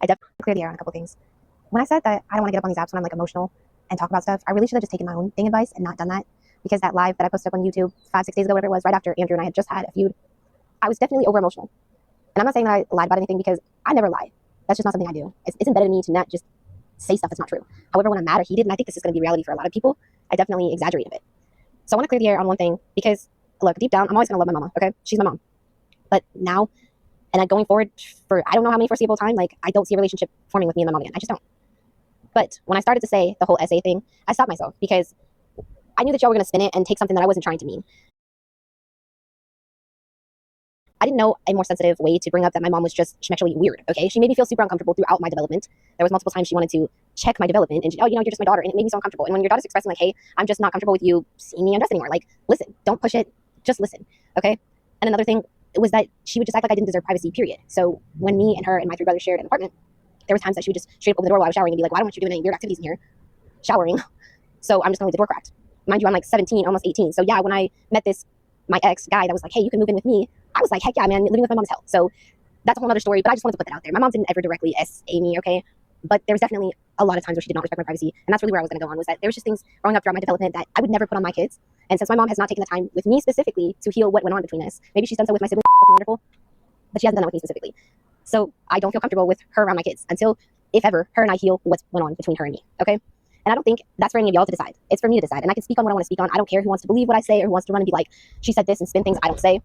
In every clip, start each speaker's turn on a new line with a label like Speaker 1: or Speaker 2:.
Speaker 1: I definitely cleared the air on a couple things. When I said that I don't want to get up on these apps when I'm like emotional and talk about stuff, I really should have just taken my own thing advice and not done that, because that live that I posted up on YouTube 5-6 days ago, whatever it was, right after Andrew and I had just had a feud, I was definitely over emotional. And I'm not saying that I lied about anything, because I never lie. That's just not something I do. It's embedded in me to not just say stuff that's not true. However, when I'm mad or heated, and I think this is going to be reality for a lot of people, I definitely exaggerate a bit. So I want to clear the air on one thing, because look, deep down, I'm always going to love my mama, okay? She's my mom. But now, and going forward for I don't know how many foreseeable time, like, I don't see a relationship forming with me and my mom again. I just don't. But when I started to say the whole essay thing, I stopped myself, because I knew that y'all were going to spin it and take something that I wasn't trying to mean. I didn't know a more sensitive way to bring up that my mom was just sexually weird, okay? She made me feel super uncomfortable throughout my development. There was multiple times she wanted to check my development, and you're just my daughter, and it made me so uncomfortable. And when your daughter's expressing like, hey, I'm just not comfortable with you seeing me undressed anymore, like, listen, don't push it, just listen, okay? And another thing was that she would just act like I didn't deserve privacy, period. So when me and her and my 3 brothers shared an apartment, there was times that she would just straight up open the door while I was showering and be like, why don't you do any weird activities in here showering? So I'm just gonna leave the door cracked. Mind you, I'm like 17, almost 18. So yeah, when I met my ex guy that was like, hey, you can move in with me, I was like, heck yeah, man, living with my mom's hell. So that's a whole other story, but I just wanted to put that out there. My mom didn't ever directly SA me, okay? But there was definitely a lot of times where she did not respect my privacy. And that's really where I was gonna go on, was that there was just things growing up throughout my development that I would never put on my kids. And since my mom has not taken the time with me specifically to heal what went on between us, maybe she's done so with my siblings, wonderful, but she hasn't done that with me specifically. So I don't feel comfortable with her around my kids until, if ever, her and I heal what's went on between her and me, okay? And I don't think that's for any of y'all to decide. It's for me to decide. And I can speak on what I want to speak on. I don't care who wants to believe what I say or who wants to run and be like, she said this, and spin things I don't say.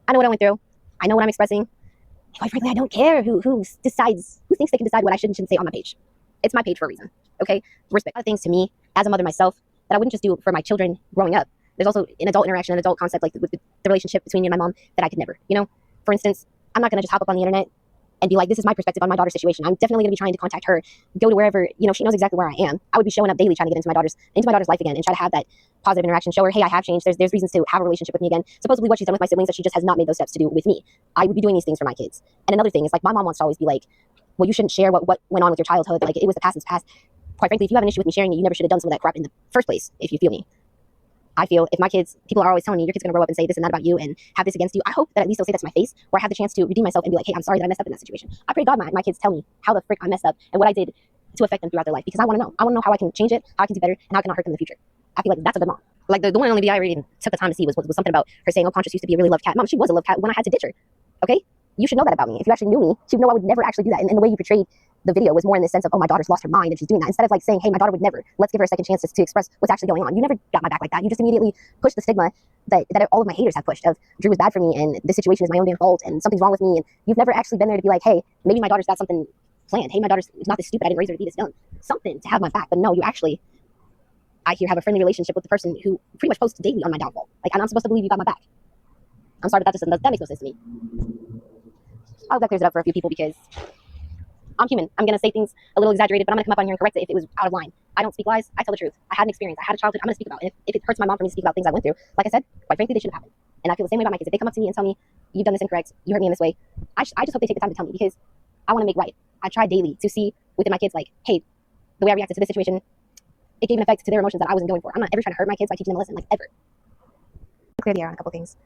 Speaker 1: I know what I went through. I know what I'm expressing. And quite frankly, I don't care who thinks they can decide what I should and shouldn't say on my page. It's my page for a reason, okay? Respect. A lot of things to me, as a mother myself, that I wouldn't just do for my children growing up. There's also an adult interaction, an adult concept, like with the relationship between me and my mom, that I could never, For instance, I'm not going to just hop up on the internet and be like, this is my perspective on my daughter's situation. I'm definitely going to be trying to contact her, go to wherever, she knows exactly where I am. I would be showing up daily trying to get into my daughter's life again and try to have that positive interaction, show her, hey, I have changed. There's reasons to have a relationship with me again. Supposedly what she's done with my siblings, that she just has not made those steps to do with me. I would be doing these things for my kids. And another thing is, like, my mom wants to always be like, well, you shouldn't share what went on with your childhood. Like, it was the past, it's past. Quite frankly, if you have an issue with me sharing it, you never should have done some of that crap in the first place, if you feel me. I feel if my kids, people are always telling me, your kid's going to grow up and say this and that about you and have this against you, I hope that at least they'll say that to my face, where I have the chance to redeem myself and be like, hey, I'm sorry that I messed up in that situation. I pray to God my kids tell me how the frick I messed up and what I did to affect them throughout their life, because I want to know. I want to know how I can change it, how I can do better, and how I can not hurt them in the future. I feel like that's a good mom. Like, the one and only video I really took the time to see was something about her saying, oh, Conscious used to be a really loved cat. Mom, she was a loved cat when I had to ditch her. Okay? You should know that about me. If you actually knew me, you'd know I would never actually do that. And the way you portrayed the video was more in the sense of, oh, my daughter's lost her mind and she's doing that, instead of like saying, hey, my daughter would never, let's give her a second chance to express what's actually going on. You never got my back like that. You just immediately pushed the stigma that all of my haters have pushed of Drew was bad for me and this situation is my own damn fault and something's wrong with me. And you've never actually been there to be like, hey, maybe my daughter's got something planned. Hey, my daughter's not this stupid. I didn't raise her to be this dumb. Something to have my back. But no, you actually, I hear, have a friendly relationship with the person who pretty much posts daily on my downfall. Like, I'm supposed to believe you got my back. I'm sorry, but that makes no sense to me. I hope that clears it up for a few people, because I'm human. I'm going to say things a little exaggerated, but I'm going to come up on here and correct it if it was out of line. I don't speak lies. I tell the truth. I had an experience. I had a childhood I'm going to speak about. And if it hurts my mom for me to speak about things I went through, like I said, quite frankly, they shouldn't have happened. And I feel the same way about my kids. If they come up to me and tell me, you've done this incorrect, you hurt me in this way, I just hope they take the time to tell me, because I want to make right. I try daily to see within my kids, like, hey, the way I reacted to this situation, it gave an effect to their emotions that I wasn't going for. I'm not ever trying to hurt my kids by teaching them a lesson, like, ever. Clear the air on a couple things.